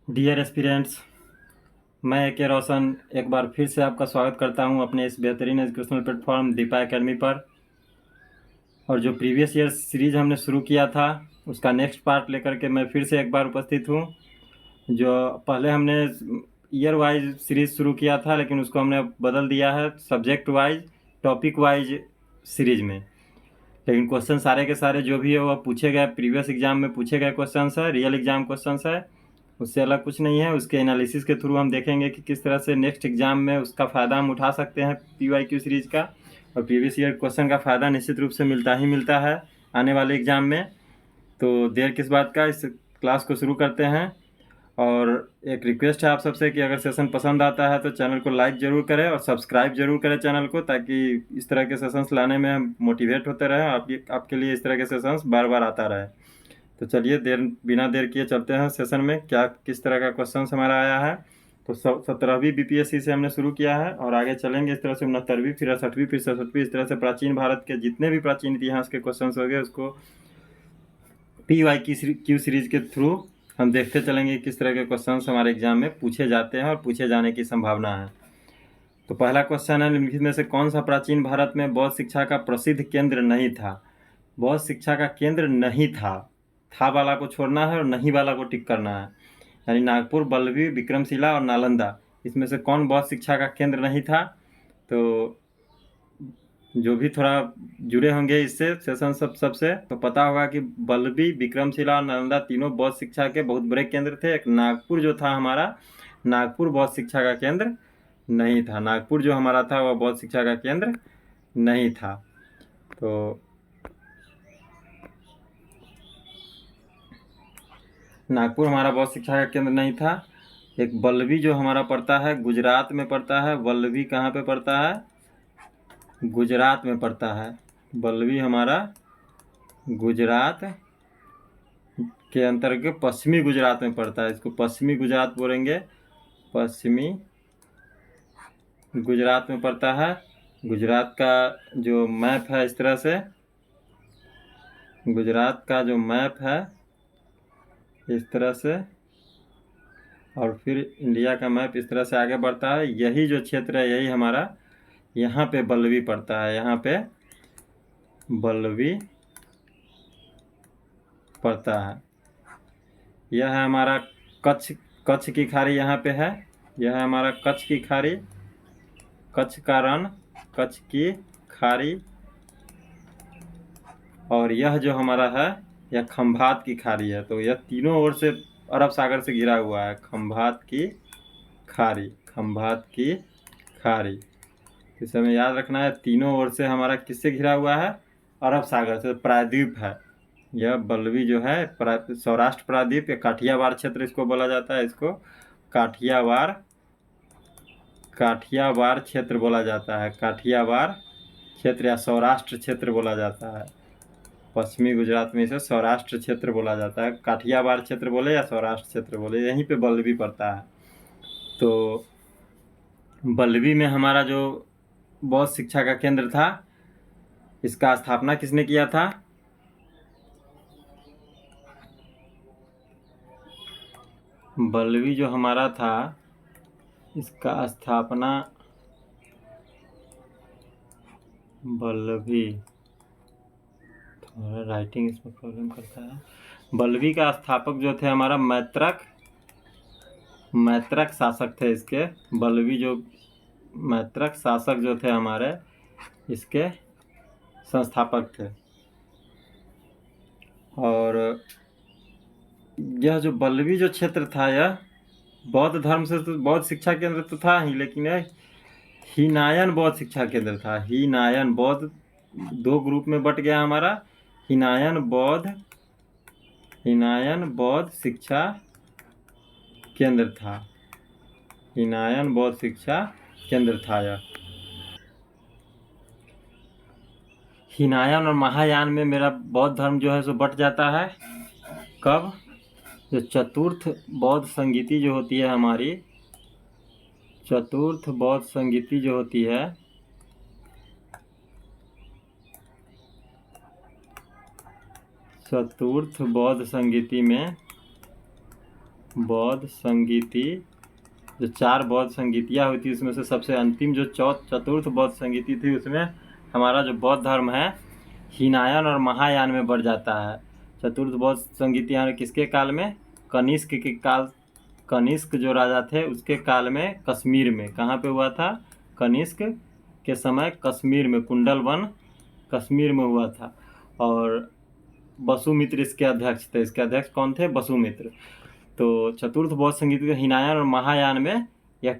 Dear aspirants, मैं A K. रोशन एक बार फिर से आपका स्वागत करता हूं अपने इस बेहतरीन एजुकेशनल प्लेटफॉर्म दीपा एकेडमी पर। और जो प्रीवियस ईयर सीरीज़ हमने शुरू किया था उसका नेक्स्ट पार्ट लेकर के मैं फिर से एक बार उपस्थित हूं। जो पहले हमने ईयर वाइज सीरीज़ शुरू किया था, लेकिन उसको हमने बदल दिया है subject wise, topic wise series में। लेकिन क्वेश्चन सारे के सारे जो भी है वो पूछे गए, प्रीवियस एग्जाम में पूछे गए क्वेश्चन है, रियल एग्जाम क्वेश्चन है, उससे अलग कुछ नहीं है। उसके एनालिसिस के थ्रू हम देखेंगे कि किस तरह से नेक्स्ट एग्जाम में उसका फ़ायदा हम उठा सकते हैं PYQ सीरीज़ का। और प्रीवियस ईयर क्वेश्चन का फ़ायदा निश्चित रूप से मिलता ही मिलता है आने वाले एग्ज़ाम में। तो देर किस बात का, इस क्लास को शुरू करते हैं। और एक रिक्वेस्ट है आप सबसे कि अगर सेशन पसंद आता है तो चैनल को लाइक ज़रूर करें और सब्सक्राइब जरूर करें चैनल को, ताकि इस तरह के सेशंस लाने में हम मोटिवेट होते रहें। आपके लिए इस तरह के सेशंस बार बार आता रहे। तो चलिए बिना देर किए चलते हैं सेशन में, क्या किस तरह का क्वेश्चन हमारा आया है। तो 17वीं BPSC से हमने शुरू किया है और आगे चलेंगे इस तरह से 69वीं, फिर 68वीं, फिर 67वीं, इस तरह से प्राचीन भारत के जितने भी प्राचीन इतिहास के क्वेश्चन हो गए उसको PYQ सीरीज के थ्रू हम देखते चलेंगे किस तरह के क्वेश्चन हमारे एग्जाम में पूछे जाते हैं और पूछे जाने की संभावना है। तो पहला क्वेश्चन है, निम्नलिखित में से कौन सा प्राचीन भारत में बौद्ध शिक्षा का प्रसिद्ध केंद्र नहीं था। बौद्ध शिक्षा का केंद्र नहीं था वाला को छोड़ना है और नहीं वाला को टिक करना है। यानी नागपुर, बल्लभी, विक्रमशिला और नालंदा, इसमें से कौन बौद्ध शिक्षा का केंद्र नहीं था। तो जो भी थोड़ा जुड़े होंगे इससे सेशन सबसे तो पता होगा कि बल्लभी, विक्रमशिला और नालंदा तीनों बौद्ध शिक्षा के बहुत बड़े केंद्र थे। एक नागपुर जो था हमारा, नागपुर बौद्ध शिक्षा का केंद्र नहीं था। नागपुर जो हमारा था वह बौद्ध शिक्षा का केंद्र नहीं था। तो नागपुर हमारा बौद्ध शिक्षा का केंद्र नहीं था। एक बल्लभी जो हमारा पड़ता है गुजरात में पड़ता है। बल्लभी कहाँ पे पड़ता है? गुजरात में पड़ता है। बल्लभी हमारा गुजरात के अंतर्गत पश्चिमी गुजरात में पड़ता है। इसको पश्चिमी गुजरात बोलेंगे, पश्चिमी गुजरात में पड़ता है। गुजरात का जो मैप है इस तरह से, गुजरात का जो मैप है इस तरह से, और फिर इंडिया का मैप इस तरह से आगे बढ़ता है। यही जो क्षेत्र है यही हमारा, यहाँ पे बल्लभी पड़ता है, यहाँ पे बल्लभी पड़ता है। यह है हमारा कच्छ, कच्छ की खाड़ी यहाँ पे है। यह है हमारा कच्छ की खाड़ी, कच्छ का रण, कच्छ की खाड़ी। और यह जो हमारा है यह खंभात की खाड़ी है। तो यह तीनों ओर से अरब सागर से घिरा हुआ है। खंभात की खाड़ी, खंभात की खाड़ी, इसे हमें याद रखना है। तीनों ओर से हमारा किससे घिरा हुआ है? अरब सागर से, प्रायद्वीप है। यह बल्लभी जो है सौराष्ट्र प्रायद्वीप या काठियावाड़ क्षेत्र इसको बोला जाता है। इसको काठियावाड़, काठियावाड़ क्षेत्र बोला जाता है। काठियावाड़ क्षेत्र या सौराष्ट्र क्षेत्र बोला जाता है। पश्चिमी गुजरात में इसे सौराष्ट्र क्षेत्र बोला जाता है। काठियावाड़ क्षेत्र बोले या सौराष्ट्र क्षेत्र बोले, यहीं पे बल्लभी पड़ता है। तो बल्लभी में हमारा जो बौद्ध शिक्षा का केंद्र था, इसका स्थापना किसने किया था? बल्लभी जो हमारा था इसका स्थापना बल्लभी, थोड़ा राइटिंग इसमें प्रॉब्लम करता है। बल्लभी का स्थापक जो थे हमारा मैत्रक, मैत्रक शासक थे इसके। बल्लभी जो मैत्रक शासक जो थे हमारे, इसके संस्थापक थे। और यह जो बल्लभी जो क्षेत्र था यह बौद्ध धर्म से तो बौद्ध शिक्षा केंद्र तो था ही, लेकिन यह हीनायन बौद्ध शिक्षा केंद्र था। हीनायन बौद्ध दो ग्रुप में बट गया हमारा। हीनायन बौद्ध, हीनायन बौद्ध शिक्षा केंद्र था। हीनायन बौद्ध शिक्षा केंद्र था यह। हीनायन और महायान में मेरा बौद्ध धर्म जो है सो बट जाता है। कब? जो चतुर्थ बौद्ध संगीति जो होती है हमारी, चतुर्थ बौद्ध संगीति जो होती है, चतुर्थ बौद्ध संगीति में बौद्ध संगीति, जो 4 बौद्ध संगीतियाँ हुई थी उसमें से सबसे अंतिम जो चतुर्थ बौद्ध संगीति थी उसमें हमारा जो बौद्ध धर्म है हीनायन और महायान में बढ़ जाता है। चतुर्थ बौद्ध संगीतियाँ किसके काल में? कनिष्क के काल, कनिष्क जो राजा थे उसके काल में कश्मीर में। कहाँ पे हुआ था? कनिष्क के समय कश्मीर में, कुंडल वन कश्मीर में हुआ था। और वसुमित्र इसके अध्यक्ष थे। इसके अध्यक्ष कौन थे? वसुमित्र। तो चतुर्थ बौद्ध संगीत के हीनायन और महायान में यह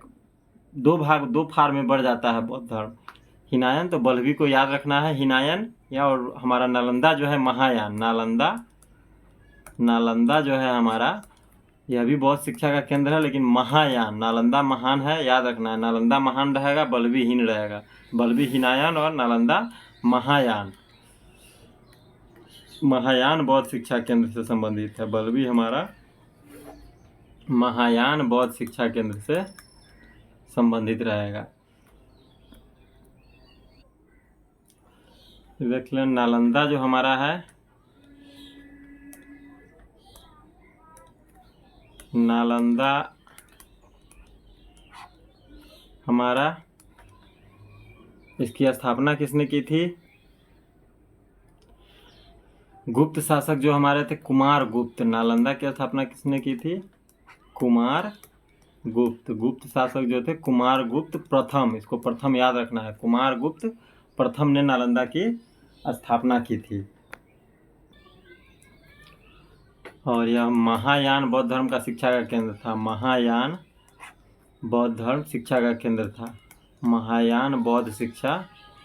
दो फार में बढ़ जाता है बौद्ध धर्म। हीनायन तो बल्लभी को याद रखना है, हीनायन या, और हमारा नालंदा जो है महायान। नालंदा जो है हमारा, यह भी बौद्ध शिक्षा का केंद्र है, लेकिन महायान, नालंदा महान है, याद रखना है। नालंदा महान रहेगा, बल्लभी हीन रहेगा। बल्लभी हीनायन और नालंदा महायान। महायान बौद्ध शिक्षा केंद्र से संबंधित है। बल्लभी हमारा महायान बौद्ध शिक्षा केंद्र से संबंधित रहेगा। देख लें, नालंदा जो हमारा है, नालंदा हमारा, इसकी स्थापना किसने की थी? गुप्त शासक जो हमारे थे कुमार गुप्त। नालंदा की स्थापना किसने की थी? कुमार गुप्त। गुप्त शासक जो थे कुमार गुप्त प्रथम, इसको प्रथम याद रखना है। कुमार गुप्त प्रथम ने नालंदा की स्थापना की थी। और यह महायान बौद्ध धर्म का शिक्षा का केंद्र था। महायान बौद्ध धर्म शिक्षा का केंद्र था। महायान बौद्ध शिक्षा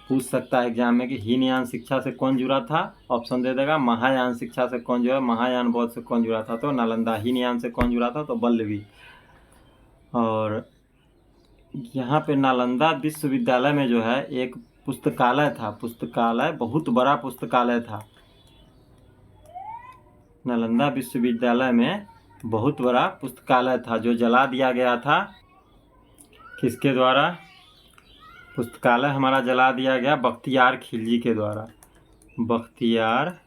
पूछ सकता है एग्जाम में कि हीनयान शिक्षा से कौन जुड़ा था? ऑप्शन दे देगा। महायान शिक्षा से कौन जुड़ा? महायान बौद्ध से कौन जुड़ा था? तो नालंदा। हीनयान से कौन जुड़ा था? तो बल्लभी। और यहाँ पे नालंदा विश्वविद्यालय में जो है एक पुस्तकालय था। पुस्तकालय, बहुत बड़ा पुस्तकालय था। नालंदा विश्वविद्यालय में बहुत बड़ा पुस्तकालय था जो जला दिया गया था। किसके द्वारा? पुस्तकालय हमारा जला दिया गया बख्तियार खिलजी के द्वारा। बख्तियार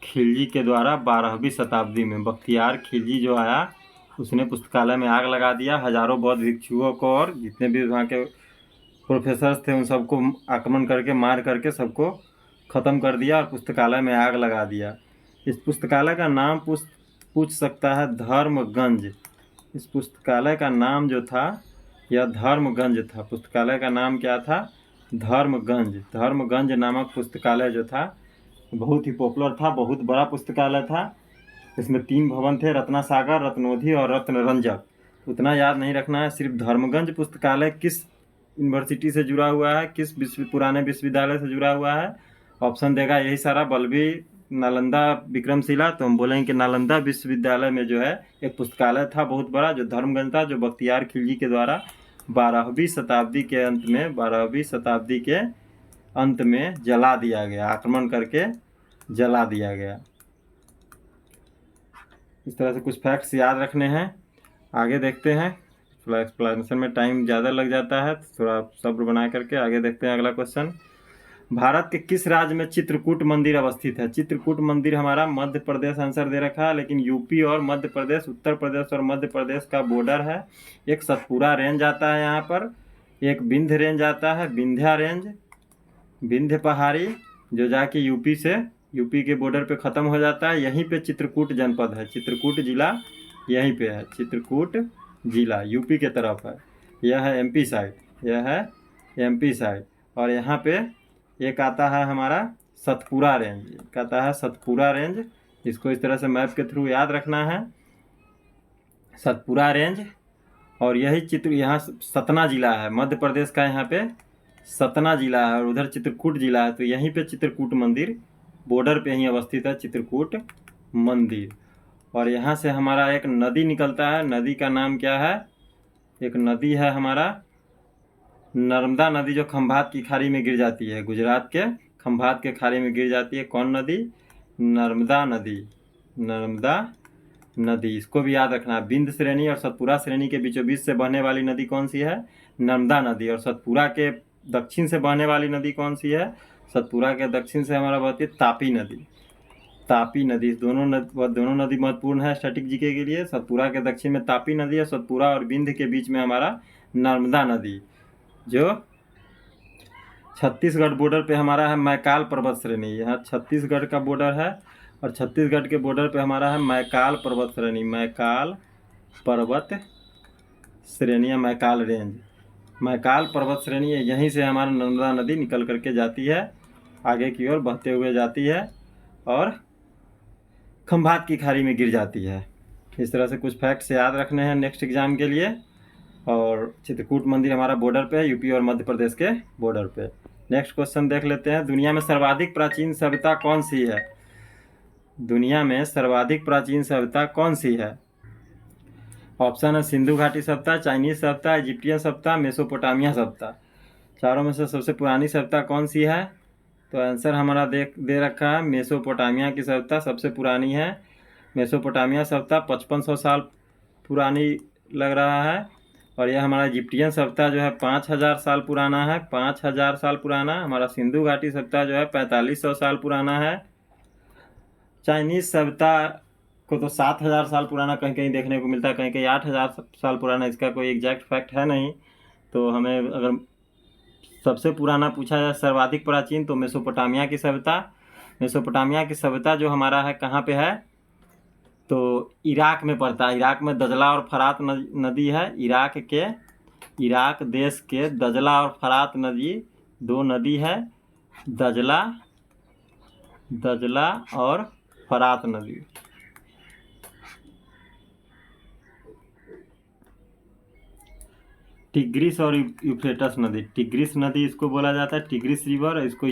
खिलजी के द्वारा 12वीं शताब्दी में बख्तियार खिलजी जो आया उसने पुस्तकालय में आग लगा दिया। हजारों बौद्ध भिक्षुओं को और जितने भी वहाँ के प्रोफेसर्स थे उन सबको आक्रमण करके, मार करके सबको ख़त्म कर दिया और पुस्तकालय में आग लगा दिया। इस पुस्तकालय का नाम पूछ सकता है धर्मगंज। इस पुस्तकालय का नाम जो था यह धर्मगंज था। पुस्तकालय का नाम क्या था? धर्मगंज। धर्मगंज नामक पुस्तकालय जो था बहुत ही पॉपुलर था, बहुत बड़ा पुस्तकालय था। इसमें 3 भवन थे, रत्नासागर, रत्नोधी और रत्नरंजक। उतना याद नहीं रखना है। सिर्फ धर्मगंज पुस्तकालय किस यूनिवर्सिटी से जुड़ा हुआ है, किस पुराने विश्वविद्यालय से जुड़ा हुआ है? ऑप्शन देगा यही सारा, बल्लभी, नालंदा, विक्रमशिला। तो हम बोलेंगे कि नालंदा विश्वविद्यालय में जो है एक पुस्तकालय था बहुत बड़ा जो धर्मगंज था, जो बख्तियार खिलजी के द्वारा 12वीं शताब्दी के अंत में जला दिया गया, आक्रमण करके जला दिया गया। इस तरह से कुछ फैक्ट्स याद रखने हैं। आगे देखते हैं। थोड़ा एक्सप्लेनेशन में टाइम ज़्यादा लग जाता है, थोड़ा सब्र बना करके आगे देखते हैं। अगला क्वेश्चन, भारत के किस राज्य में चित्रकूट मंदिर अवस्थित है? चित्रकूट मंदिर हमारा मध्य प्रदेश आंसर दे रखा है, लेकिन यूपी और मध्य प्रदेश, उत्तर प्रदेश और मध्य प्रदेश का बॉर्डर है। एक सतपुरा रेंज आता है यहाँ पर, एक विंध्य रेंज आता है, विंध्या रेंज, विंध्य पहाड़ी, जो जाके यूपी के बॉर्डर पे ख़त्म हो जाता है। यहीं पे चित्रकूट जनपद है, चित्रकूट जिला यहीं पे है। चित्रकूट जिला यूपी के तरफ है। यह है एमपी साइड, यह है एमपी साइड। और यहाँ पे एक आता है हमारा सतपुरा रेंज, एक आता है सतपुरा रेंज। इसको इस तरह से मैप के थ्रू याद रखना है, सतपुरा रेंज। और यही यहाँ सतना जिला है, मध्य प्रदेश का यहाँ पे सतना जिला है और उधर चित्रकूट जिला है। तो यहीं पे चित्रकूट मंदिर बॉर्डर पे ही अवस्थित है, चित्रकूट मंदिर। और यहाँ से हमारा एक नदी निकलता है, नदी का नाम क्या है? एक नदी है हमारा नर्मदा नदी, जो खंभात की खाड़ी में गिर जाती है, गुजरात के खंभात के खाड़ी में गिर जाती है। कौन नदी? नर्मदा नदी। नर्मदा नदी, इसको भी याद रखना है। विंध्य श्रेणी और सतपुरा श्रेणी के बीचों बीच से बहने वाली नदी कौन सी है? नर्मदा नदी। और सतपुरा के दक्षिण से बहने वाली नदी कौन सी है? सतपुरा के दक्षिण से हमारा बहती है तापी नदी। तापी नदी। दोनों नदी महत्वपूर्ण है स्टैटिक जीके के लिए। सतपुरा के दक्षिण में तापी नदी है, सतपुरा और विंध्य के बीच में हमारा नर्मदा नदी। जो छत्तीसगढ़ बॉर्डर पे हमारा है मैकाल पर्वत श्रेणी। यहाँ छत्तीसगढ़ का बॉर्डर है और छत्तीसगढ़ के बॉर्डर पे हमारा है मैकाल पर्वत श्रेणी। मैकाल पर्वत श्रेणी या मैकाल रेंज। मैकाल पर्वत श्रेणी है, यहीं से हमारा नर्मदा नदी निकल करके जाती है, आगे की ओर बहते हुए जाती है और खंभात की खाड़ी में गिर जाती है। इस तरह से कुछ फैक्ट्स याद रखने हैं नेक्स्ट एग्जाम के लिए। और चित्रकूट मंदिर हमारा बॉर्डर पे है, यूपी और मध्य प्रदेश के बॉर्डर पे। नेक्स्ट क्वेश्चन देख लेते हैं। दुनिया में सर्वाधिक प्राचीन सभ्यता कौन सी है? दुनिया में सर्वाधिक प्राचीन सभ्यता कौन सी है? ऑप्शन है सिंधु घाटी सभ्यता, चाइनीज सभ्यता, इजिप्टियन सभ्यता, मेसोपोटामिया सभ्यता। चारों में से सबसे पुरानी सभ्यता कौन सी है? तो आंसर हमारा दे रखा है मेसोपोटामिया की सभ्यता सबसे पुरानी है। मेसोपोटामिया सभ्यता 5500 साल पुरानी लग रहा है। और यह हमारा इजिप्टियन सभ्यता जो है 5000 साल पुराना है, 5000 साल पुराना। हमारा सिंधु घाटी सभ्यता जो है 4500 साल पुराना है। चाइनीज सभ्यता को तो 7000 साल पुराना कहीं कहीं देखने को मिलता है, कहीं कहीं 8000 साल पुराना। इसका कोई एग्जैक्ट फैक्ट है नहीं। तो हमें अगर सबसे पुराना पूछा जाए सर्वाधिक प्राचीन तो मेसोपोटामिया की सभ्यता। मेसोपोटामिया की सभ्यता जो हमारा है कहाँ पे है? तो इराक में पड़ता है। इराक में दजला और फरात नदी है। इराक देश के दजला और फरात नदी दो नदी है। दजला और फरात नदी। टिग्रिस और यूफ्रेटस नदी। टिग्रिस नदी इसको बोला जाता है, टिग्रिस रिवर। इसको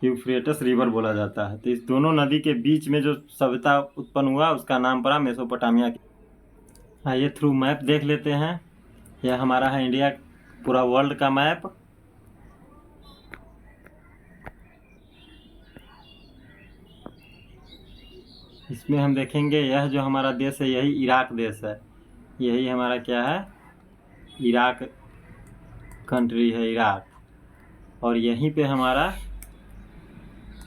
यूफ्रेटस रिवर बोला जाता है। तो इस दोनों नदी के बीच में जो सभ्यता उत्पन्न हुआ उसका नाम पड़ा मेसोपोटामिया। आइए थ्रू मैप देख लेते हैं। यह हमारा है इंडिया पूरा वर्ल्ड का मैप। इसमें हम देखेंगे यह जो हमारा देश है यही इराक देश है। यही हमारा क्या है? इराक कंट्री है, इराक। और यहीं पे हमारा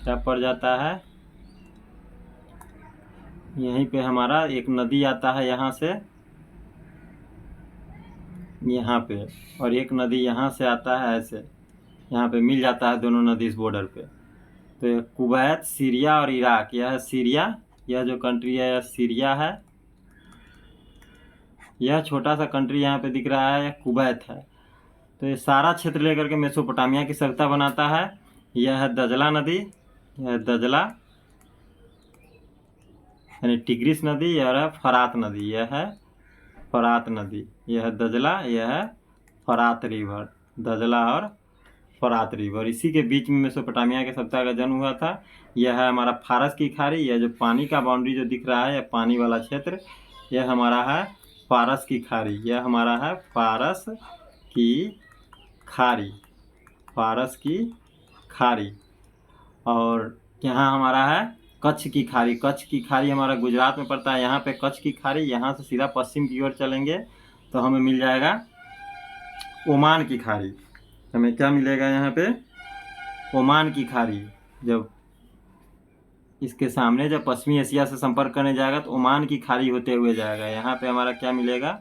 क्या पड़ जाता है? यहीं पे हमारा एक नदी आता है यहाँ से, यहाँ पे, और एक नदी यहाँ से आता है ऐसे, यहाँ पे मिल जाता है दोनों नदी इस बॉर्डर पे। तो कुवैत, सीरिया और इराक, यह है सीरिया। यह जो कंट्री है यह सीरिया है। यह छोटा सा कंट्री यहाँ पे दिख रहा है, यह कुवैत है। तो ये सारा क्षेत्र लेकर के मेसोपोटामिया की सभ्यता बनाता है। यह है दजला नदी, यह दजला यानी टिग्रिस नदी। यह है फरात नदी, यह है फरात नदी। यह है दजला, यह है फरात रिवर। दजला और फरात रिवर, इसी के बीच में मेसोपोटामिया के सभ्यता का जन्म हुआ था। यह है हमारा फारस की खाड़ी। यह जो पानी का बाउंड्री जो दिख रहा है, यह पानी वाला क्षेत्र, यह हमारा है फारस की खाड़ी। यह हमारा है फारस की खाड़ी, फारस की खाड़ी। और यहाँ हमारा है कच्छ की खाड़ी। कच्छ की खाड़ी हमारा गुजरात में पड़ता है। यहाँ पे कच्छ की खाड़ी, यहाँ से सीधा पश्चिम की ओर चलेंगे तो हमें मिल जाएगा ओमान की खाड़ी। हमें क्या मिलेगा यहाँ पे? ओमान की खाड़ी। जब इसके सामने जब पश्चिमी एशिया से संपर्क करने जाएगा तो ओमान की खाड़ी होते हुए जाएगा। यहाँ पे हमारा क्या मिलेगा?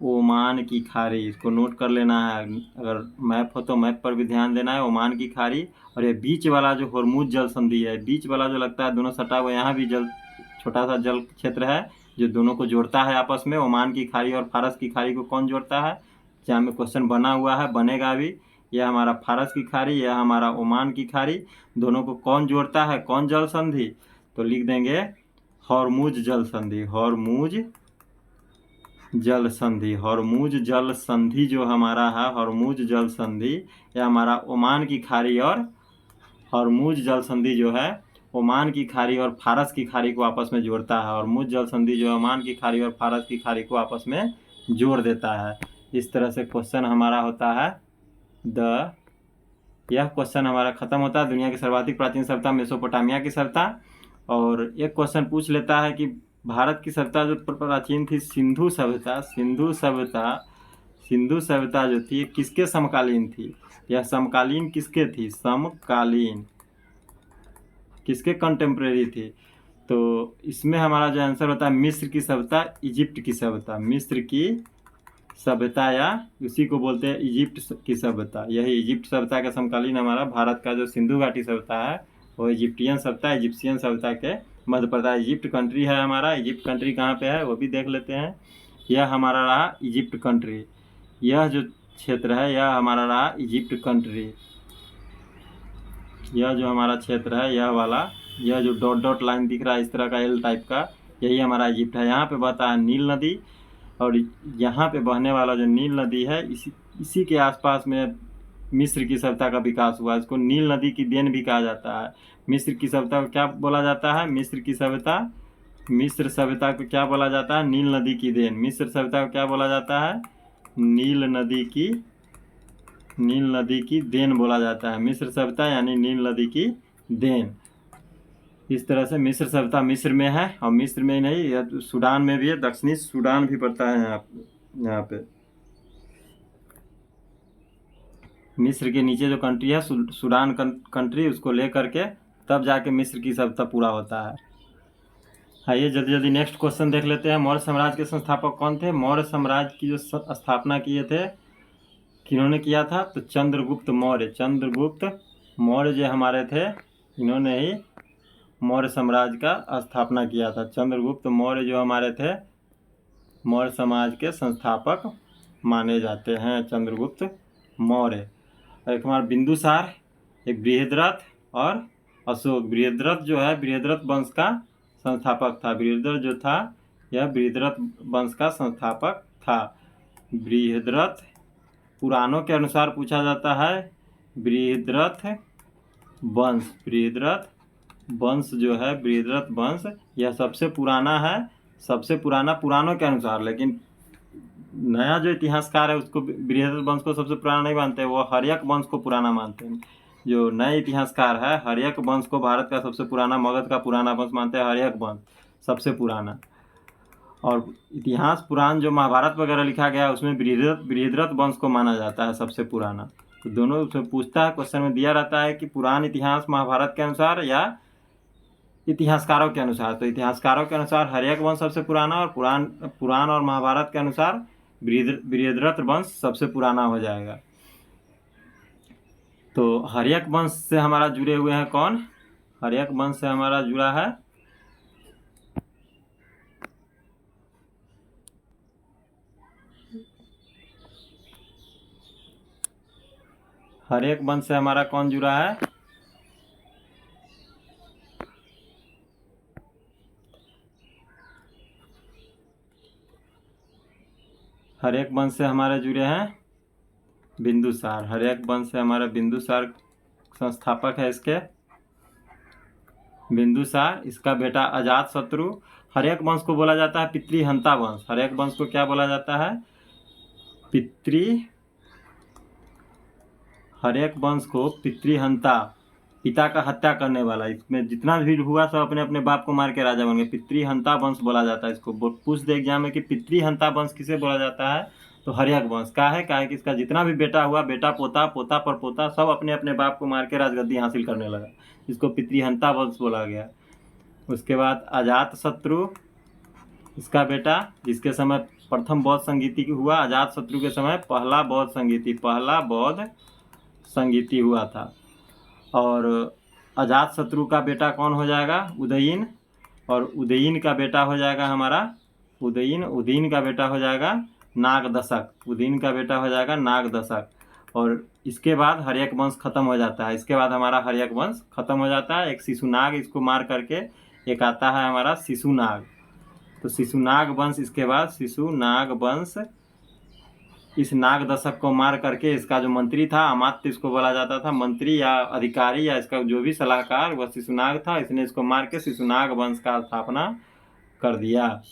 ओमान की खाड़ी। इसको नोट कर लेना है, अगर मैप हो तो मैप पर भी ध्यान देना है। ओमान की खाड़ी। और ये बीच वाला जो हॉर्मुज जल संधि है, बीच वाला जो लगता है दोनों सटा हुआ, यहाँ भी छोटा सा जल क्षेत्र है जो दोनों को जोड़ता है आपस में। ओमान की खाड़ी और फारस की खाड़ी को कौन जोड़ता है? जहाँ में क्वेश्चन बना हुआ है, बनेगा भी। यह हमारा फारस की खाड़ी, यह हमारा ओमान की खाड़ी। दोनों को कौन जोड़ता है? कौन जल संधि? तो लिख देंगे हॉर्मुज जल संधि। हॉर्मुज जल संधि। हॉर्मुज जल संधि जो हमारा है, हॉर्मुज जल संधि, यह हमारा ओमान की खाड़ी और हॉर्मुज जल संधि जो है ओमान की खाड़ी और फारस की खाड़ी को आपस में जोड़ता है। हॉर्मुज जल संधि जो ओमान की खाड़ी और फारस की खाड़ी को आपस में जोड़ देता है। इस तरह से क्वेश्चन हमारा होता है यह क्वेश्चन हमारा खत्म होता है। दुनिया की सर्वाधिक प्राचीन सभ्यता मेसोपोटामिया की सभ्यता। और एक क्वेश्चन पूछ लेता है कि भारत की सभ्यता जो प्राचीन थी सिंधु सभ्यता, सिंधु सभ्यता जो थी किसके समकालीन थी? यह समकालीन किसके थी? समकालीन किसके कंटेम्प्रेरी थी? तो इसमें हमारा जो आंसर होता है मिस्र की सभ्यता, इजिप्ट की सभ्यता। मिस्र की सभ्यता या उसी को बोलते हैं इजिप्ट की सभ्यता। यही इजिप्ट सभ्यता के समकालीन हमारा भारत का जो सिंधु घाटी सभ्यता है वो इजिप्टियन सभ्यता, इजिप्शियन सभ्यता के मध्य प्रदेश इजिप्ट कंट्री है हमारा। इजिप्ट कंट्री कहाँ पे है वो भी देख लेते हैं। यह हमारा रहा इजिप्ट कंट्री। यह जो क्षेत्र है यह हमारा रहा इजिप्ट कंट्री। यह जो हमारा क्षेत्र है यह वाला, यह जो डॉट डॉट लाइन दिख रहा है इस तरह का एल टाइप का, यही हमारा इजिप्ट है। यहाँ पे बहता है नील नदी, और यहाँ पे बहने वाला जो नील नदी है इसी के आसपास में मिस्र की सभ्यता का विकास हुआ। इसको नील नदी की देन भी कहा जाता है। मिस्र की सभ्यता को क्या बोला जाता है? मिस्र की सभ्यता, मिस्र सभ्यता को क्या बोला जाता है? नील नदी की देन। मिस्र सभ्यता को क्या बोला जाता है? नील नदी की देन बोला जाता है। मिस्र सभ्यता यानी नील नदी की देन। इस तरह से मिस्र सभ्यता मिस्र में है, और मिस्र में ही नहीं यह सूडान में भी है, दक्षिणी सूडान भी पड़ता है यहाँ पे। मिस्र के नीचे जो कंट्री है सूडान कंट्री, उसको ले करके तब जाके मिस्र की सभ्यता पूरा होता है। आइए जल्दी जल्दी नेक्स्ट क्वेश्चन देख लेते हैं। मौर्य साम्राज्य के संस्थापक कौन थे? मौर्य साम्राज्य की जो स्थापना किए थे किन्होंने किया था? तो चंद्रगुप्त मौर्य। चंद्रगुप्त मौर्य जो हमारे थे इन्होंने ही मौर्य साम्राज्य का स्थापना किया था। चंद्रगुप्त मौर्य जो हमारे थे मौर्य समाज के संस्थापक माने जाते हैं, चंद्रगुप्त मौर्य। एक हमारा बिंदुसार, एक बृहद्रथ और अशोक। बृहद्रथ जो है बृहद्रथ वंश का संस्थापक था। बृहद्रथ जो था यह बृहद्रथ वंश का संस्थापक था। बृहद्रथ पुराणों के अनुसार पूछा जाता है बृहद्रथ वंश जो है बृहद्रथ वंश यह सबसे पुराना है, सबसे पुराना पुराणों के अनुसार। लेकिन नया जो इतिहासकार है उसको बृहद्रथ वंश को सबसे पुराना नहीं मानते, वो हर्यक वंश को पुराना मानते हैं। जो नए इतिहासकार है हर्यक वंश को भारत का सबसे पुराना, मगध का पुराना वंश मानते हैं हर्यक वंश सबसे पुराना। और इतिहास पुराण जो महाभारत वगैरह लिखा गया है उसमें बृहद्रथ वंश को माना जाता है सबसे पुराना। तो दोनों से पूछता है, क्वेश्चन में दिया रहता है कि पुराण इतिहास महाभारत के अनुसार या इतिहासकारों के अनुसार। तो इतिहासकारों के अनुसार हर्यक वंश सबसे पुराना, और पुराण और महाभारत के अनुसार बृहद्रथ वंश सबसे पुराना हो जाएगा। तो हर्यक वंश से हमारा जुड़े हुए हैं कौन? हर्यक वंश से हमारा जुड़ा है हर्यक वंश से हमारा कौन जुड़ा है? हर्यक वंश से हमारे जुड़े हैं बिंदुसार। हर्यक वंश से हमारा बिंदुसार संस्थापक है इसके, बिंदुसार। इसका बेटा अजातशत्रु। हर्यक वंश को बोला जाता है पितृहंता वंश। हर्यक वंश को क्या बोला जाता है? हर्यक वंश को पितृहंता, पिता का हत्या करने वाला। इसमें जितना भी हुआ सब अपने अपने बाप को मार के राजा बन गए। पितृहंता वंश बोला जाता है इसको। पूछ दे एग्जाम में कि पितृहंता वंश किसे बोला जाता है? तो हर्यक वंश का है। कि इसका जितना भी बेटा हुआ, बेटा पोता, पोता पर पोता, सब अपने अपने बाप को मार के राजगद्दी हासिल करने लगा, इसको पितृहंता वंश बोला गया। उसके बाद अजातशत्रु, इसका बेटा, जिसके समय प्रथम बौद्ध संगीति हुआ। अजातशत्रु के समय पहला बौद्ध संगीति हुआ था। और अजातशत्रु का बेटा कौन हो जाएगा? उदयीन। और उदयीन का बेटा हो जाएगा हमारा उदयीन का बेटा हो जाएगा नागदशक। उदयीन का बेटा हो जाएगा नागदशक। और इसके बाद हर्यक वंश खत्म हो जाता है। इसके बाद हमारा हर्यक वंश खत्म हो जाता है। एक शिशुनाग इसको मार करके एक आता है हमारा शिशुनाग। तो शिशुनाग वंश, इसके बाद शिशुनाग वंश इस नागदशक को मार करके इसका जो मंत्री था, अमात्य इसको बोला जाता था, मंत्री या अधिकारी या इसका जो भी सलाहकार, वह शिशुनाग था। इसने इसको मार के शिशुनाग वंश का स्थापना कर दिया।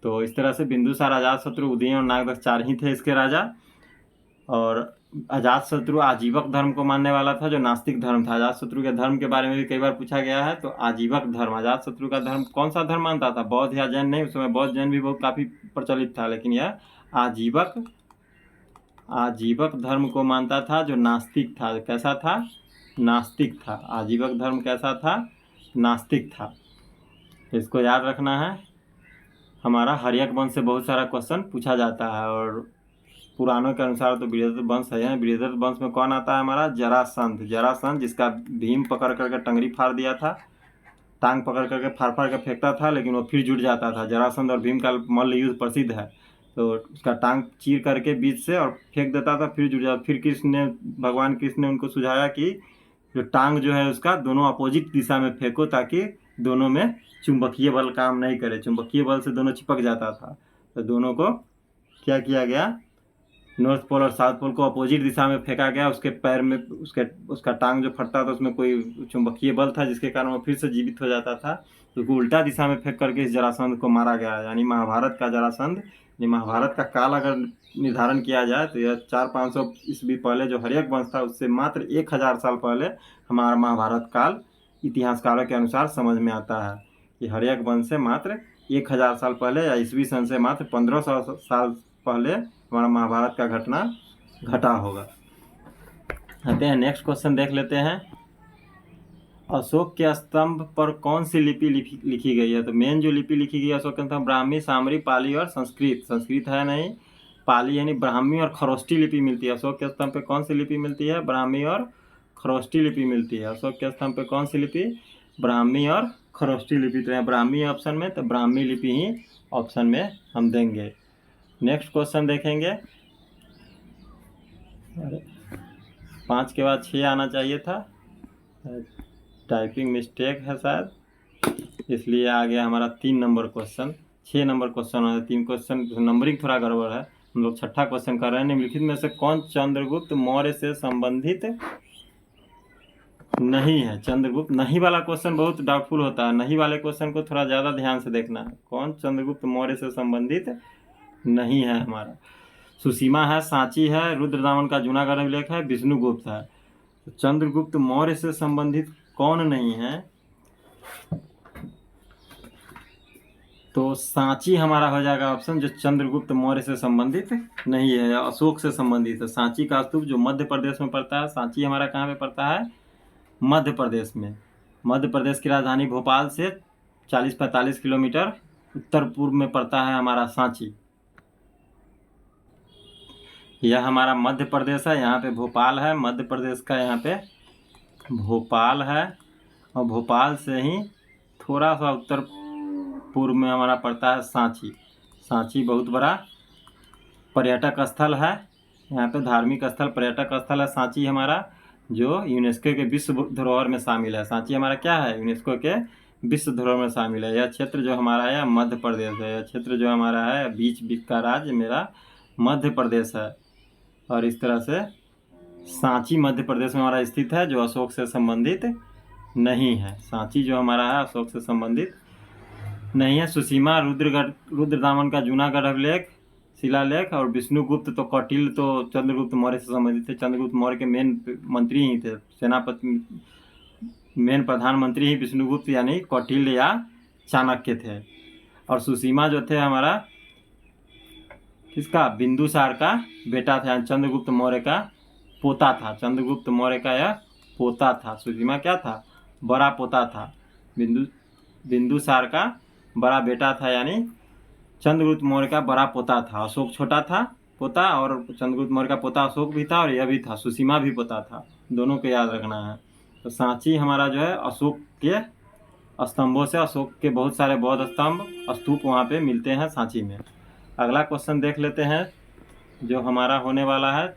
तो इस तरह से बिंदुसार, अजातशत्रु, उदयीन और नागदशक 4 ही थे इसके राजा। और अजातशत्रु आजीवक धर्म को मानने वाला था, जो नास्तिक धर्म था। अजातशत्रु के धर्म के बारे में भी कई बार पूछा गया है। तो आजीवक धर्म, अजातशत्रु का धर्म कौन सा धर्म मानता था? बौद्ध या जैन नहीं, उस समय बौद्ध जैन भी बहुत काफ़ी प्रचलित था, लेकिन यह आजीवक धर्म को मानता था, जो नास्तिक था। कैसा था? नास्तिक था। आजीवक धर्म कैसा था? नास्तिक था। इसको याद रखना है। हमारा हर्यक वंश से बहुत सारा क्वेश्चन पूछा जाता है, और पुराणों के अनुसार तो बृहद्रथ वंश है। बृहद्रथ वंश में कौन आता है हमारा? जरासंध। जरासंध जिसका भीम पकड़ करके टंगरी फाड़ दिया था, टांग पकड़ करके फाड़ फाड़ के फेंकता था, लेकिन वो फिर जुट जाता था। जरासंध और भीम का मल्ल युद्ध प्रसिद्ध है। तो उसका टांग चीर करके बीच से और फेंक देता था, फिर जुट जाता। फिर भगवान कृष्ण ने उनको सुझाया कि जो टांग जो है उसका दोनों अपोजिट दिशा में फेंको, ताकि दोनों में चुंबकीय बल काम नहीं करे। चुंबकीय बल से दोनों चिपक जाता था। तो दोनों को क्या किया गया? नॉर्थ पोल और साउथ पोल को अपोजिट दिशा में फेंका गया। उसके पैर में उसका टांग जो फटता था उसमें कोई चुंबकीय बल था, जिसके कारण वो फिर से जीवित हो जाता था। तो उसको उल्टा दिशा में फेंक करके इस जरासंध को मारा गया। यानी महाभारत का जरासंध। ये महाभारत का काल अगर निर्धारण किया जाए तो यह 400-500 ईस्वी पहले जो हर्यक वंश था उससे मात्र 1000 साल पहले हमारा महाभारत काल इतिहासकारों के अनुसार समझ में आता है। कि हर्यक वंश से मात्र 1000 साल पहले या ईस्वी सन से मात्र 1500 साल पहले हमारा महाभारत का घटना घटा होगा। आते हैं नेक्स्ट क्वेश्चन देख लेते हैं। अशोक के स्तंभ पर कौन सी लिपि लिखी गई है? तो मेन जो लिपि लिखी गई है अशोक के स्तंभ, ब्राह्मी, सामरी, पाली और संस्कृत। संस्कृत है नहीं, पाली यानी ब्राह्मी और खरोष्टी लिपि मिलती है। अशोक के स्तंभ पे कौन सी लिपि मिलती है? ब्राह्मी और खरोष्टी लिपि मिलती है। अशोक के स्तंभ पे कौन सी लिपि? ब्राह्मी और खरोष्टी लिपि। तो यहाँ ब्राह्मी ऑप्शन में, तो ब्राह्मी लिपि ही ऑप्शन में हम देंगे। नेक्स्ट क्वेश्चन देखेंगे। 5 के बाद 6 आना चाहिए था, टाइपिंग मिस्टेक है शायद, इसलिए आ गया हमारा 3 नंबर क्वेश्चन। 6 नंबर क्वेश्चन है, 3 क्वेश्चन नंबरिंग थोड़ा गड़बड़ है। हम लोग 6ठा क्वेश्चन कर रहे हैं। निम्नलिखित में से कौन चंद्रगुप्त मौर्य से संबंधित नहीं है? चंद्रगुप्त नहीं वाला क्वेश्चन बहुत डाउटफुल होता है। नहीं वाले क्वेश्चन को थोड़ा ज़्यादा ध्यान से देखना है। कौन चंद्रगुप्त मौर्य से संबंधित नहीं है हमारा? सुसीमा है, सांची है, रुद्रदामन का जूनागढ़ अभिलेख है, विष्णुगुप्त है। तो चंद्रगुप्त मौर्य से संबंधित कौन नहीं है? तो सांची हमारा हो जाएगा ऑप्शन, जो चंद्रगुप्त मौर्य से संबंधित नहीं है, अशोक से संबंधित है। सांची का स्तूप जो मध्य प्रदेश में पड़ता है। सांची हमारा कहाँ पे पड़ता है? मध्य प्रदेश में। मध्य प्रदेश की राजधानी भोपाल से 40-45 किलोमीटर उत्तर पूर्व में पड़ता है हमारा सांची। यह हमारा मध्य प्रदेश है। यहाँ पे भोपाल है, मध्य प्रदेश का यहाँ पे भोपाल है, और भोपाल से ही थोड़ा सा उत्तर पूर्व में हमारा पड़ता है सांची। सांची बहुत बड़ा पर्यटक स्थल है। यहाँ पे धार्मिक स्थल, पर्यटक स्थल है सांची हमारा, जो यूनेस्को के विश्व धरोहर में शामिल है। सांची हमारा क्या है? यूनेस्को के विश्व धरोहर में शामिल है। यह क्षेत्र जो हमारा है मध्य प्रदेश है। यह क्षेत्र जो हमारा है बीच का राज्य मेरा मध्य प्रदेश है। और इस तरह से सांची मध्य प्रदेश में हमारा स्थित है, जो अशोक से संबंधित नहीं है। सांची जो हमारा है अशोक से संबंधित नहीं है। सुसीमा, रुद्रदामन का जूनागढ़ अभिलेख, शिलालेख, और विष्णुगुप्त तो कौटिल्य तो चंद्रगुप्त मौर्य से संबंधित थे। चंद्रगुप्त मौर्य के मेन मंत्री ही थे, सेनापति, मेन प्रधानमंत्री ही विष्णुगुप्त यानी कौटिल्य या चाणक्य थे। और सुसीमा जो थे हमारा किसका? बिंदुसार का बेटा था, चंद्रगुप्त मौर्य का पोता था। चंद्रगुप्त मौर्य का यह पोता था। सुसीमा क्या था? बड़ा पोता था। बिंदुसार का बड़ा बेटा था, यानी चंद्रगुप्त मौर्य का बड़ा पोता था। अशोक छोटा था पोता, और चंद्रगुप्त मौर्य का पोता अशोक भी था, और यह भी था, सुसीमा भी पोता था। दोनों को याद रखना है। तो सांची हमारा जो है अशोक के स्तंभों से, अशोक के बहुत सारे बौद्ध स्तूप वहाँ पे मिलते हैं सांची में। अगला क्वेश्चन देख लेते हैं जो हमारा होने वाला है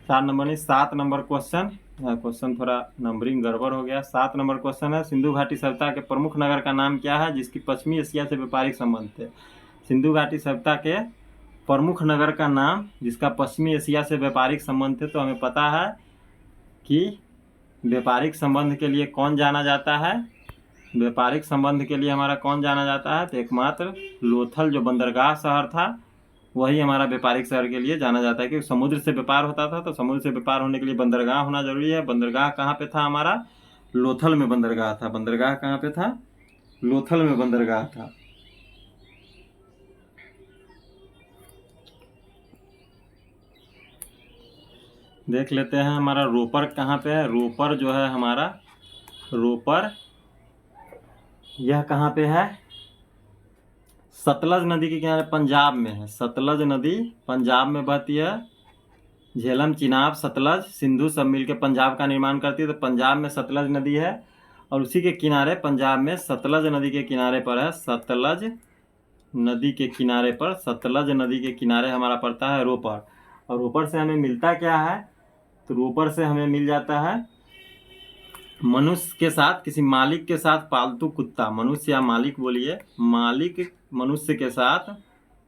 4 नंबर नहीं 7 नंबर क्वेश्चन। क्वेश्चन थोड़ा नंबरिंग गड़बड़ हो गया। 7 नंबर क्वेश्चन है, सिंधु घाटी सभ्यता के प्रमुख नगर का नाम क्या है जिसकी पश्चिमी एशिया से व्यापारिक संबंध थे? सिंधु घाटी सभ्यता के प्रमुख नगर का नाम जिसका पश्चिमी एशिया से व्यापारिक संबंध थे, तो हमें पता है कि व्यापारिक संबंध के लिए कौन जाना जाता है? व्यापारिक संबंध के लिए हमारा कौन जाना जाता है? तो एकमात्र लोथल जो बंदरगाह शहर था वही हमारा व्यापारिक शहर के लिए जाना जाता है, क्योंकि समुद्र से व्यापार होता था। तो समुद्र से व्यापार होने के लिए बंदरगाह होना जरूरी है। बंदरगाह कहाँ पे था हमारा? लोथल में बंदरगाह था। बंदरगाह कहाँ पे था? लोथल में बंदरगाह था। देख लेते हैं हमारा रोपर कहाँ पे है। रोपर जो है हमारा, रोपर यह कहाँ पे है? सतलज नदी के किनारे पंजाब में है। सतलज नदी पंजाब में बहती है। झेलम, चिनाब, सतलज, सिंधु सब मिलकर पंजाब का निर्माण करती है। तो पंजाब में सतलज नदी है और उसी के किनारे, पंजाब में सतलज नदी के किनारे पर है, सतलज नदी के किनारे पर, सतलज नदी के किनारे हमारा पड़ता है रोपड़। और रोपड़ से हमें मिलता क्या है? तो रोपड़ से हमें मिल जाता है मनुष्य के साथ, किसी मालिक के साथ पालतू कुत्ता, मनुष्य या मालिक बोलिए, मालिक मनुष्य के साथ,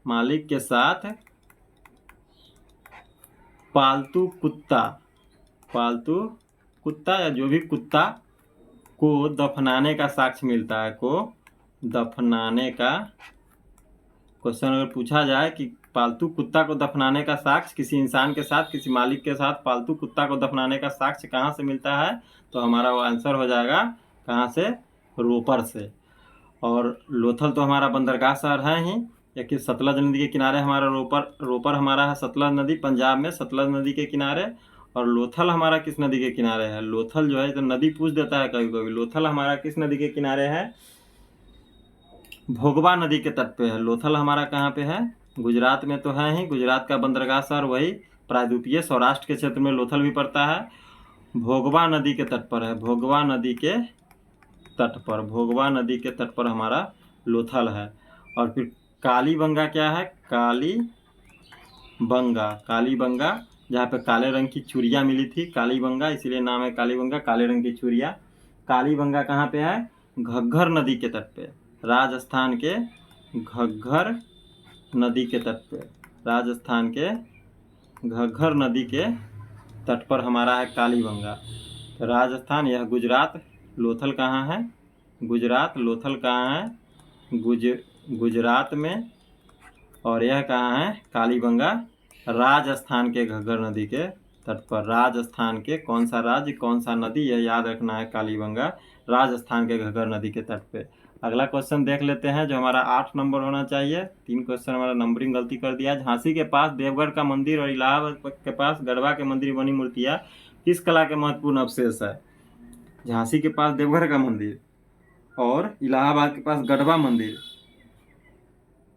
मालिक के साथ पालतू कुत्ता, पालतू कुत्ता या जो भी कुत्ता को दफनाने का साक्ष्य मिलता है, को दफनाने का, क्वेश्चन अगर पूछा जाए कि पालतू कुत्ता को दफनाने का साक्ष्य किसी इंसान के साथ, किसी मालिक के साथ पालतू कुत्ता को दफनाने का साक्ष्य कहाँ से मिलता है, तो हमारा वो आंसर हो जाएगा कहाँ से? रोपड़ से। और लोथल तो हमारा बंदरगाह शहर है ही, कि सतलज नदी के किनारे हमारा रोपड़ हमारा है, सतलज नदी पंजाब में सतलज नदी के किनारे। और लोथल हमारा किस नदी के किनारे है? लोथल जो है, तो नदी पूछ देता है कभी कभी, लोथल हमारा किस नदी के किनारे है? भोगवा नदी के तट पे है। लोथल हमारा कहाँ पे है? गुजरात में तो है ही, गुजरात का बंदरगाह शहर वही प्रायद्वीपीय सौराष्ट्र के क्षेत्र में लोथल भी पड़ता है। भोगवा नदी के तट पर है, भोगवा नदी के तट पर, भोगवा नदी के तट पर हमारा लोथल है। और फिर कालीबंगा क्या है? कालीबंगा, कालीबंगा जहाँ पे काले रंग की चूड़िया मिली थी, कालीबंगा इसलिए नाम है कालीबंगा, काले रंग की चूड़िया। कालीबंगा कहाँ पे है? घग्घर नदी के तट पे, राजस्थान के घग्घर नदी के तट पे, राजस्थान के घग्घर नदी के तट पर हमारा है कालीबंगा। तो राजस्थान, यह गुजरात, लोथल कहाँ है? गुजरात, लोथल कहाँ है? गुजरात में। और यह कहाँ है? कालीबंगा राजस्थान के घग्घर नदी के तट पर। राजस्थान के कौन सा राज्य, कौन सा नदी, यह याद रखना है, कालीबंगा राजस्थान के घग्घर नदी के तट पे। अगला क्वेश्चन देख लेते हैं जो हमारा 8 नंबर होना चाहिए। 3 क्वेश्चन हमारा नंबरिंग गलती कर दिया। झांसी के पास देवगढ़ का मंदिर और इलाहाबाद के पास गढ़वा के मंदिर बनी मूर्तियाँ किस कला के महत्वपूर्ण अवशेष है? झांसी के पास देवगढ़ का मंदिर और इलाहाबाद के पास गढ़वा मंदिर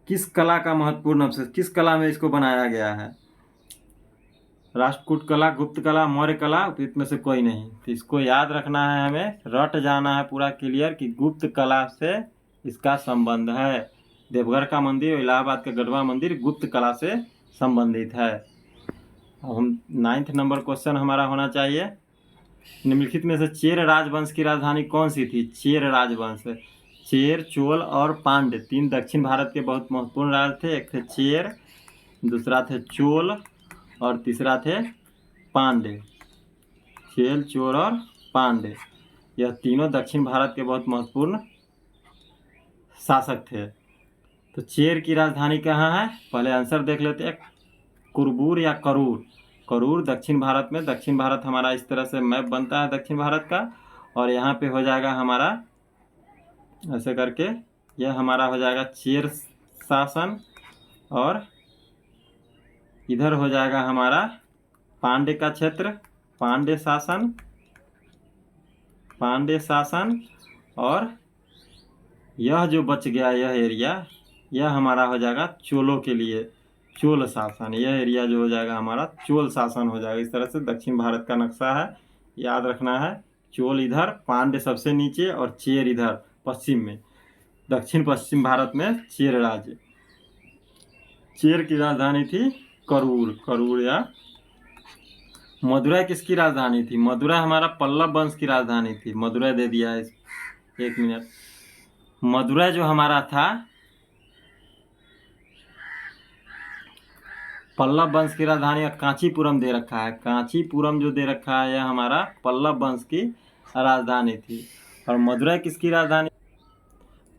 किस कला का महत्वपूर्ण अवशेष, किस कला में इसको बनाया गया है? राष्ट्रकूट कला, गुप्त कला, मौर्य कला, में से कोई नहीं। तो इसको याद रखना है, हमें रट जाना है पूरा क्लियर कि गुप्त कला से इसका संबंध है। देवगढ़ का मंदिर और इलाहाबाद का गढ़वा मंदिर गुप्त कला से संबंधित है। अब हम 9th नंबर क्वेश्चन हमारा होना चाहिए, निम्नलिखित में से चेर राजवंश की राजधानी कौन सी थी? चेर राजवंश, चेर, चोल और पांड्य 3 दक्षिण भारत के बहुत महत्वपूर्ण राज थे। एक थे चेर, दूसरा थे चोल और तीसरा थे पांड्य। चेल, चोल और पांड्य, यह तीनों दक्षिण भारत के बहुत महत्वपूर्ण शासक थे। तो चेर की राजधानी कहाँ है? पहले आंसर देख लेते हैं, कुरबूर या करूर। करूर दक्षिण भारत में, दक्षिण भारत हमारा इस तरह से मैप बनता है दक्षिण भारत का, और यहाँ पे हो जाएगा हमारा ऐसे करके, यह हमारा हो जाएगा चेर शासन और इधर हो जाएगा हमारा पांड्य का क्षेत्र, पांड्य शासन, पांड्य शासन। और यह जो बच गया यह एरिया, यह हमारा हो जाएगा चोलों के लिए चोल शासन। यह एरिया जो हो जाएगा हमारा चोल शासन हो जाएगा। इस तरह से दक्षिण भारत का नक्शा है, याद रखना है। चोल इधर, पांड्य सबसे नीचे और चेर इधर पश्चिम में, दक्षिण पश्चिम भारत में चेर राज्य। चेर की राजधानी थी करूर, करूर या मदुरै किसकी राजधानी थी? मदुरै हमारा पल्लव वंश की राजधानी थी। मदुरै दे दिया है, 1 मिनट। मदुरै जो हमारा था पल्लव वंश की राजधानी, कांचीपुरम दे रखा है, कांचीपुरम जो दे रखा है यह हमारा पल्लव वंश की राजधानी थी। और मदुरै किसकी राजधानी?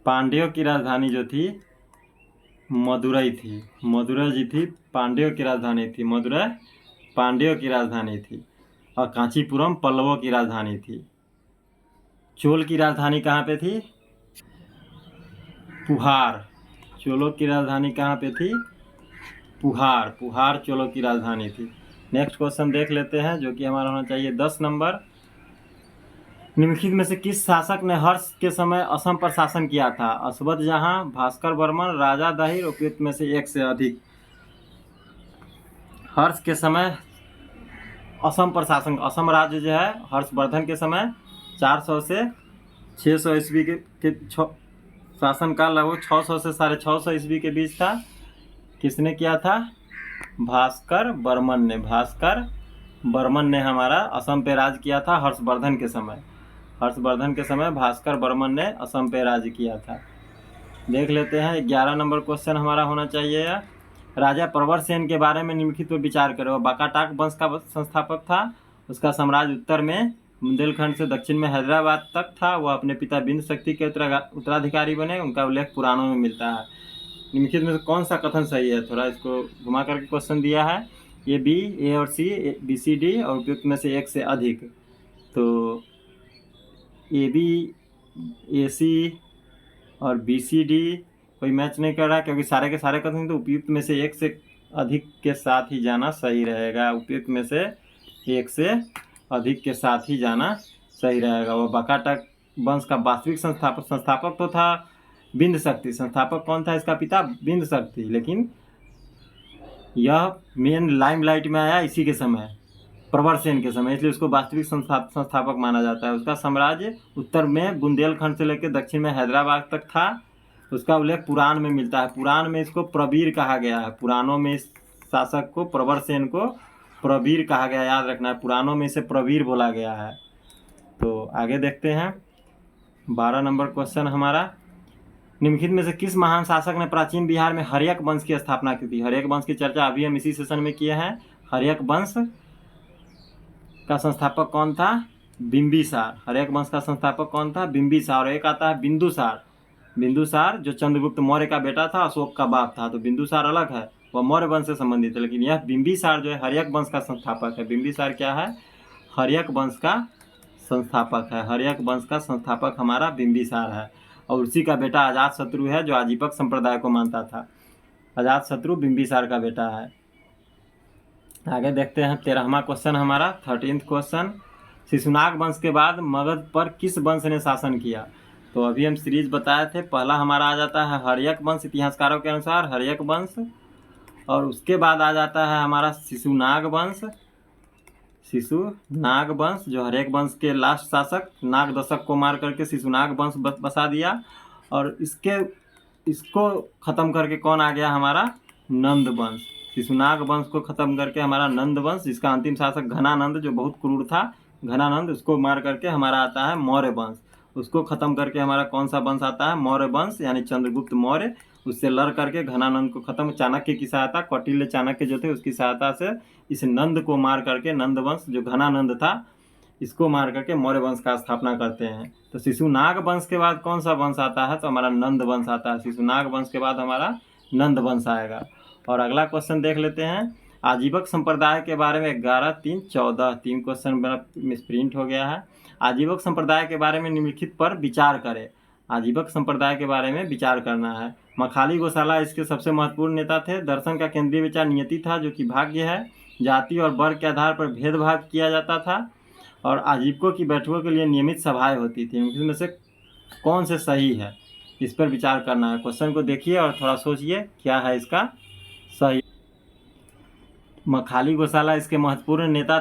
पांड्यों की राजधानी जो थी मदुरै थी। मदुरै जी थी पांड्यों की राजधानी थी, मदुरै पांड्यों की राजधानी थी और कांचीपुरम पल्लवों की राजधानी थी। चोल की राजधानी कहाँ पे थी? पुहार। चोलों की राजधानी कहाँ पे थी? पुहार, पुहार चोलों की राजधानी थी। नेक्स्ट क्वेश्चन देख लेते हैं जो कि हमारा होना चाहिए 10 नंबर। निम्नलिखित में से किस शासक ने हर्ष के समय असम पर शासन किया था? अश्वथ जहां, भास्कर वर्मन, राजा दाहिर, उपयुक्त में से एक से अधिक। हर्ष के समय असम पर शासन, असम राज्य जो है हर्षवर्धन के समय 400 से 600 ईस्वी के शासन काल लगभग 600 से 650 ईस्वी के बीच था। किसने किया था? भास्कर बर्मन ने हमारा असम पे राज किया था हर्षवर्धन के समय। हर्षवर्धन के समय भास्कर बर्मन ने असम पे राज किया था। देख लेते हैं 11 नंबर क्वेश्चन हमारा होना चाहिए। राजा प्रवर सेन के बारे में निम्नलिखित पर विचार करो। बाकाटाक वंश का संस्थापक था। उसका साम्राज्य उत्तर में बुंदेलखंड से दक्षिण में हैदराबाद तक था। वह अपने पिता बिंद शक्ति के उत्तराधिकारी बने। उनका उल्लेख पुराणों में मिलता है। निम्नलिखित में से कौन सा कथन सही है? थोड़ा इसको घुमा करके क्वेश्चन दिया है। ये बी, ए और सी, बी सी डी और उपयुक्त में से एक से अधिक। तो ए बी, ए सी और बी सी डी कोई मैच नहीं कर रहा, क्योंकि सारे के सारे कथन तो उपयुक्त में से एक से अधिक के साथ ही जाना सही रहेगा। उपयुक्त में से एक से अधिक के साथ ही जाना सही रहेगा। वो बाकाटाक वंश का वास्तविक संस्थापक तो था बिंद शक्ति। संस्थापक कौन था? इसका पिता बिंद शक्ति। लेकिन यह मेन लाइमलाइट में आया इसी के समय, प्रवर सेन के समय, इसलिए उसको वास्तविक संस्थापक माना जाता है। उसका साम्राज्य उत्तर में बुंदेलखंड से लेकर दक्षिण में हैदराबाद तक था। उसका उल्लेख पुराण में मिलता है। पुराण में इसको प्रवीर कहा गया है। पुराणों में इस शासक को, प्रवर सेन को प्रवीर कहा गया, याद रखना है। पुराणों में इसे प्रवीर बोला गया है। तो आगे देखते हैं 12 नंबर क्वेश्चन हमारा। निम्नलिखित में से किस महान शासक ने प्राचीन बिहार में हर्यक वंश की स्थापना की थी? हर्यक वंश की चर्चा अभी हम इसी सेशन में किए हैं। हर्यक वंश का संस्थापक कौन था? बिंबिसार। हर्यक वंश का संस्थापक कौन था? बिंबिसार। और एक आता है बिंदुसार। बिंदुसार जो चंद्रगुप्त मौर्य का बेटा था, अशोक का बाप था। तो बिंदुसार अलग है, वह मौर्य वंश से संबंधित है। लेकिन यह बिंबिसार जो है हर्यक वंश का संस्थापक है। बिंबिसार क्या है? हर्यक वंश का संस्थापक है। हर्यक वंश का संस्थापक हमारा बिंबिसार है। और उसी का बेटा अजातशत्रु है, जो आजीवक संप्रदाय को मानता था। अजातशत्रु बिंबिसार का बेटा है। आगे देखते हैं 13वां क्वेश्चन हमारा, 13th क्वेश्चन। शिशुनाग वंश के बाद मगध पर किस वंश ने शासन किया? तो अभी हम सीरीज बताए थे। पहला हमारा आ जाता है हर्यक वंश, इतिहासकारों के अनुसार हर्यक वंश। और उसके बाद आ जाता है हमारा शिशुनाग वंश। शिशुनाग वंश जो हर्यक वंश के लास्ट शासक नाग दशक को मार करके शिशुनाग वंश बसा दिया। और इसको खत्म करके कौन आ गया? हमारा नंद वंश। शिशुनाग वंश को खत्म करके हमारा नंद वंश, जिसका अंतिम शासक घनानंद जो बहुत क्रूर था, घनानंद, उसको मार करके हमारा आता है मौर्य वंश। उसको खत्म करके हमारा कौन सा वंश आता है? मौर्य वंश, यानी चंद्रगुप्त मौर्य। उससे लड़ करके घनानंद को खत्म, चाणक्य की सहायता, कौटिल्य चाणक्य जो थे उसकी सहायता से इस नंद को मार करके, नंद वंश जो घनानंद था, इसको मार करके मौर्य वंश का स्थापना करते हैं। तो शिशुनाग वंश के बाद कौन सा वंश आता है? तो हमारा नंद वंश आता है। शिशुनाग वंश के बाद हमारा नंद वंश आएगा। और अगला क्वेश्चन देख लेते हैं आजीवक संप्रदाय के बारे में। 11, 3, 14 तीन क्वेश्चन मेरा मिसप्रिंट हो गया है। आजीवक संप्रदाय के बारे में निम्नलिखित पर विचार करें। आजीवक संप्रदाय के बारे में विचार करना है। मखाली गोशाला इसके सबसे महत्वपूर्ण नेता थे। दर्शन का केंद्रीय विचार नियति था, जो कि भाग्य है। जाति और वर्ग के आधार पर भेदभाव किया जाता था। और आजीवकों की बैठकों के लिए नियमित सभाएं होती थी। इनमें से कौन से सही है, इस पर विचार करना है। क्वेश्चन को देखिए और थोड़ा सोचिए क्या है इसका सही। मखाली गोशाला इसके महत्वपूर्ण नेता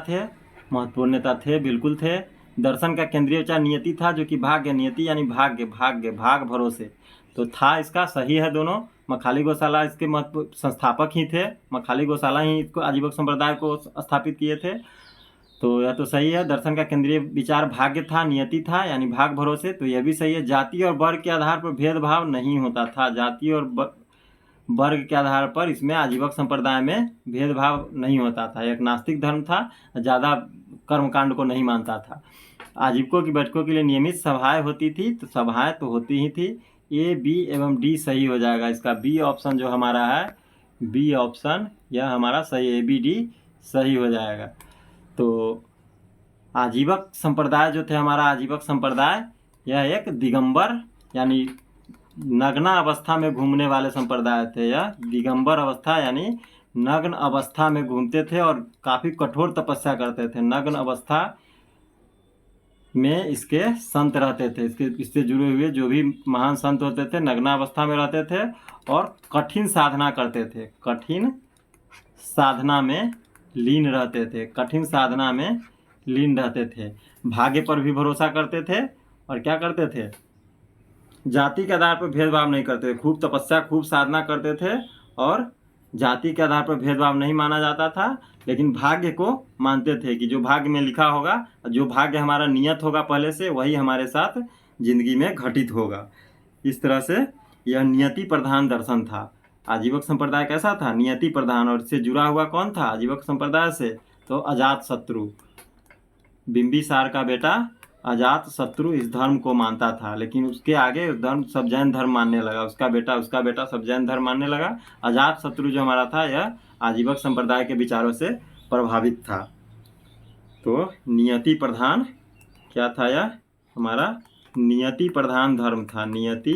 थे, बिल्कुल थे। दर्शन का केंद्रीय विचार नियति था, जो कि भाग्य, नियति यानी भाग भरोसे, तो था इसका सही है दोनों। मखाली गोशाला इसके महत्व संस्थापक ही थे। मखाली गोशाला ही इसको आजीवक संप्रदाय को स्थापित किए थे। तो यह तो सही है। दर्शन का केंद्रीय विचार भाग्य था, नियति था, यानी भाग भरोसे, तो यह भी सही है। जाति और वर्ग के आधार पर भेदभाव नहीं होता था। जाति और वर्ग के आधार पर इसमें आजीवक संप्रदाय में भेदभाव नहीं होता था। एक नास्तिक धर्म था, ज़्यादा कर्मकांड को नहीं मानता था। आजीवकों की बैठकों के लिए नियमित सभाएं होती थी। तो सभाएं तो होती ही थी। ए, बी एवं डी सही हो जाएगा। इसका बी ऑप्शन जो हमारा है, बी ऑप्शन यह हमारा सही, ए बी डी सही हो जाएगा। तो आजीवक संप्रदाय जो थे हमारा, आजीवक संप्रदाय यह एक दिगंबर यानी नग्न अवस्था में घूमने वाले संप्रदाय थे। यह दिगंबर अवस्था यानी नग्न अवस्था में घूमते थे और काफ़ी कठोर तपस्या करते थे। नग्न अवस्था में इसके संत रहते थे। इससे जुड़े हुए जो भी महान संत होते थे नग्नावस्था में रहते थे और कठिन साधना करते थे, कठिन साधना में लीन रहते थे, कठिन साधना में लीन रहते थे। भाग्य पर भी भरोसा करते थे और क्या करते थे, जाति के आधार पर भेदभाव नहीं करते थे। खूब तपस्या, खूब साधना करते थे और जाति के आधार पर भेदभाव नहीं माना जाता था, लेकिन भाग्य को मानते थे कि जो भाग्य में लिखा होगा, जो भाग्य हमारा नियत होगा पहले से, वही हमारे साथ जिंदगी में घटित होगा। इस तरह से यह नियति प्रधान दर्शन था। आजीवक संप्रदाय कैसा था, नियति प्रधान। और इससे जुड़ा हुआ कौन था आजीवक संप्रदाय से, तो अजात शत्रु, बिंबिसार का बेटा अजात शत्रु इस धर्म को मानता था, लेकिन उसके आगे धर्म सब जैन धर्म मानने लगा। उसका बेटा सब जैन धर्म मानने लगा। अजात शत्रु जो हमारा था, यह आजीवक संप्रदाय के विचारों से प्रभावित था। तो नियति प्रधान क्या था, यह हमारा नियति प्रधान धर्म था। नियति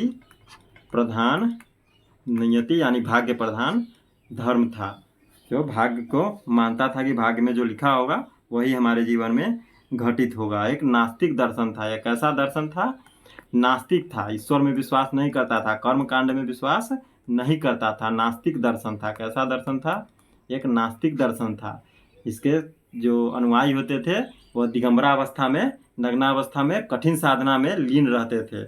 प्रधान, नियति यानी भाग्य प्रधान धर्म था, जो भाग्य को मानता था कि भाग्य में जो लिखा होगा वही हमारे जीवन में घटित होगा। एक नास्तिक दर्शन था। यह कैसा दर्शन था, नास्तिक था, ईश्वर में विश्वास नहीं करता था, कर्म कांड में विश्वास नहीं करता था, नास्तिक दर्शन था। कैसा दर्शन था, एक नास्तिक दर्शन था। इसके जो अनुयायी होते थे वह दिगंबरावस्था में, नग्नावस्था में, कठिन साधना में लीन रहते थे।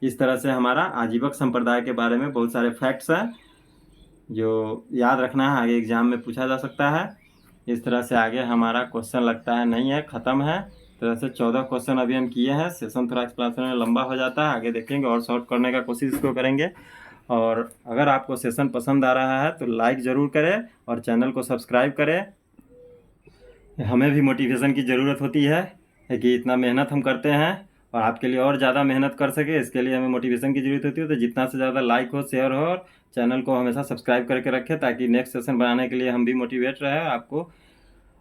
इस तरह से हमारा आजीवक संप्रदाय के बारे में बहुत सारे फैक्ट्स हैं जो याद रखना है, आगे एग्जाम में पूछा जा सकता है। इस तरह से आगे हमारा क्वेश्चन लगता है नहीं है, ख़त्म है। इस तरह से 14 क्वेश्चन अभी हम किए हैं। सेशन थोड़ा एक्सप्लेनेशन में लंबा हो जाता है, आगे देखेंगे और सॉल्व करने का कोशिश इसको करेंगे। और अगर आपको सेशन पसंद आ रहा है तो लाइक ज़रूर करें और चैनल को सब्सक्राइब करें। हमें भी मोटिवेशन की ज़रूरत होती है कि इतना मेहनत हम करते हैं और आपके लिए और ज़्यादा मेहनत कर सके, इसके लिए हमें मोटिवेशन की ज़रूरत होती है। तो जितना से ज़्यादा लाइक हो, शेयर हो और चैनल को हमेशा सब्सक्राइब करके रखें, ताकि नेक्स्ट सेशन बनाने के लिए हम भी मोटिवेट रहे। आपको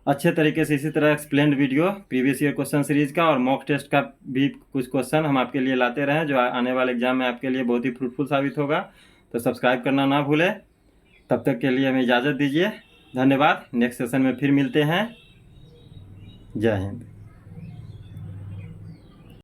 अच्छे तरीके से इसी तरह explained video previous year question series का और मॉक टेस्ट का भी कुछ क्वेश्चन हम आपके लिए लाते रहें, जो आने वाले एग्जाम में आपके लिए बहुत ही फ्रूटफुल साबित होगा। तो सब्सक्राइब करना ना भूलें। तब तक के लिए हमें इजाज़त दीजिए। धन्यवाद। नेक्स्ट सेशन में फिर मिलते हैं। जय हिंद।